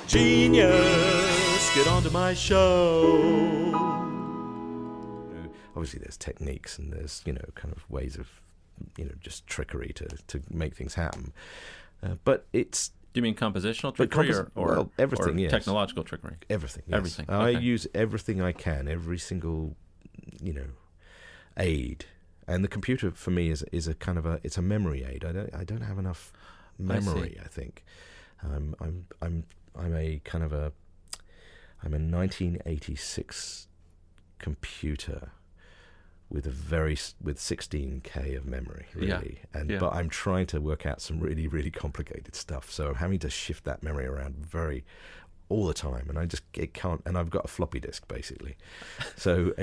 Genius, get onto my show. Obviously, there's techniques and there's, kind of ways of, just trickery to make things happen. But it's... Do you mean compositional trickery or everything, or yes. Technological trickery? Everything, yes. Everything. I Okay. use everything I can, every single, aid. And the computer for me is a kind of it's a memory aid. I don't have enough memory. I think I'm a kind of I'm a 1986 computer with 16K of memory, really. But I'm trying to work out some really, really complicated stuff. So I'm having to shift that memory around all the time, and it can't. And I've got a floppy disk basically. So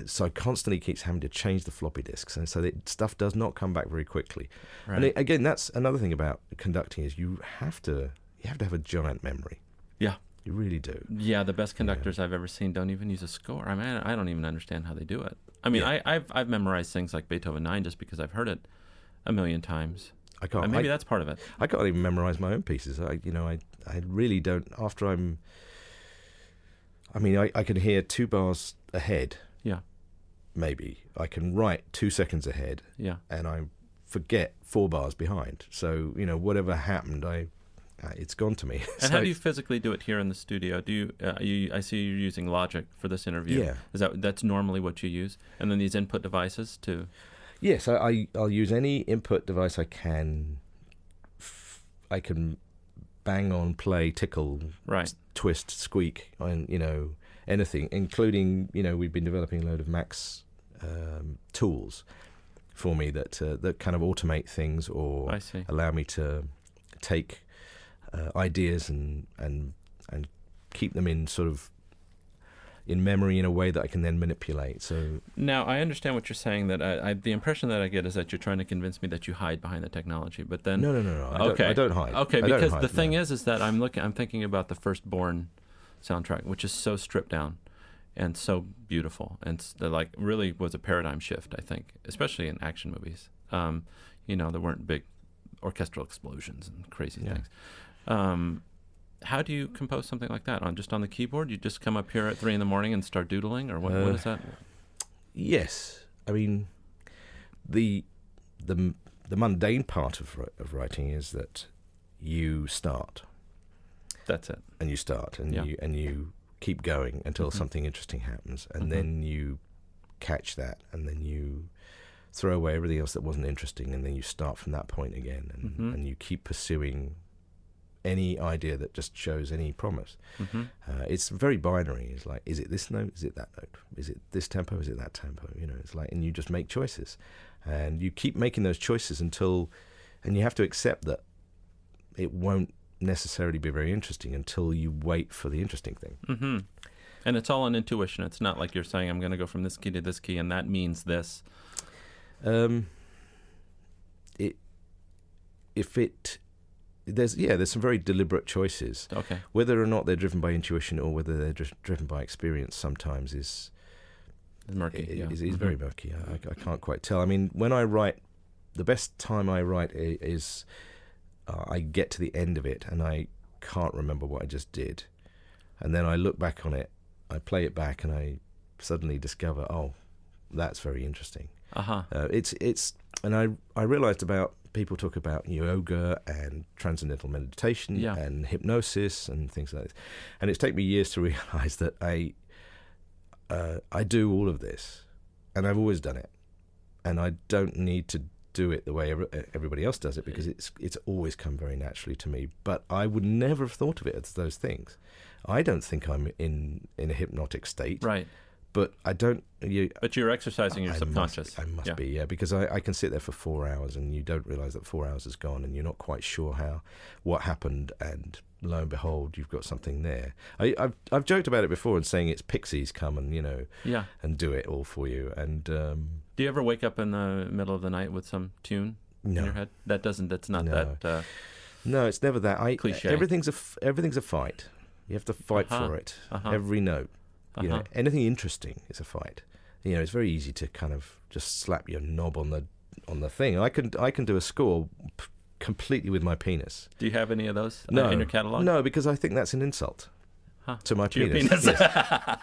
so I constantly keeps having to change the floppy disks, and so stuff does not come back very quickly. Right. And again, that's another thing about conducting is you have to have a giant memory. Yeah. You really do. Yeah, the best conductors I've ever seen don't even use a score. I mean, I don't even understand how they do it. I mean, I've memorized things like Beethoven 9 just because I've heard it a million times. I can't. And maybe that's part of it. I can't even memorize my own pieces. I really don't. After I can hear 2 bars ahead. Yeah. Maybe I can write 2 seconds ahead. Yeah. And I forget 4 bars behind. So whatever happened, it's gone to me. And how do you physically do it here in the studio? Do you? I see you're using Logic for this interview. Yeah. That's normally what you use, and then these input devices too. Yes, I'll use any input device I can. I can bang on, play, tickle, right, twist, squeak, and anything, including we've been developing a load of Max tools for me that kind of automate things or allow me to take ideas and keep them in sort of in memory in a way that I can then manipulate. So now I understand what you're saying. That the impression that I get is that you're trying to convince me that you hide behind the technology. But then no. I don't hide. Okay, because the thing is that I'm thinking about the Firstborn soundtrack, which is so stripped down and so beautiful, and really was a paradigm shift. I think, especially in action movies. There weren't big orchestral explosions and crazy things. How do you compose something like that? On the keyboard? You just come up here at 3 a.m. and start doodling, or what is that? Yes, I mean the mundane part of writing is that you start. That's it. And you start, and you keep going until something interesting happens, and then you catch that, and then you throw away everything else that wasn't interesting, and then you start from that point again, and you keep pursuing any idea that just shows any promise. It's very binary. It's like, is it this note? Is it that note? Is it this tempo? Is it that tempo? It's like, and you just make choices, and you keep making those choices and you have to accept that it won't necessarily be very interesting until you wait for the interesting thing. And it's all on intuition. It's not like you're saying, I'm going to go from this key to this key, and that means this. There's some very deliberate choices. Okay. Whether or not they're driven by intuition or whether they're just driven by experience sometimes is murky. Is very murky. I can't quite tell. I mean, when I write, the best time I write is I get to the end of it and I can't remember what I just did, and then I look back on it, I play it back, and I suddenly discover, oh, that's very interesting. And I realized about people talk about yoga and transcendental meditation and hypnosis and things like this, and it's taken me years to realize that I do all of this, and I've always done it, and I don't need to do it the way everybody else does it, because it's always come very naturally to me. But I would never have thought of it as those things. I don't think I'm in a hypnotic state, right? But I don't. But you're exercising your subconscious. I must be, because I can sit there for 4 hours and you don't realize that 4 hours is gone, and you're not quite sure what happened, and lo and behold, you've got something there. I've joked about it before and saying it's pixies come and and do it all for you. And do you ever wake up in the middle of the night with some tune in your head? That's not that. No, it's never that. Cliche. Everything's a fight. You have to fight for it. Every note. Anything interesting is a fight. It's very easy to kind of just slap your knob on the thing. I can do a score completely with my penis. Do you have any of those No, in your catalog? No, because I think that's an insult Huh. to my To your penis. penis. Yes.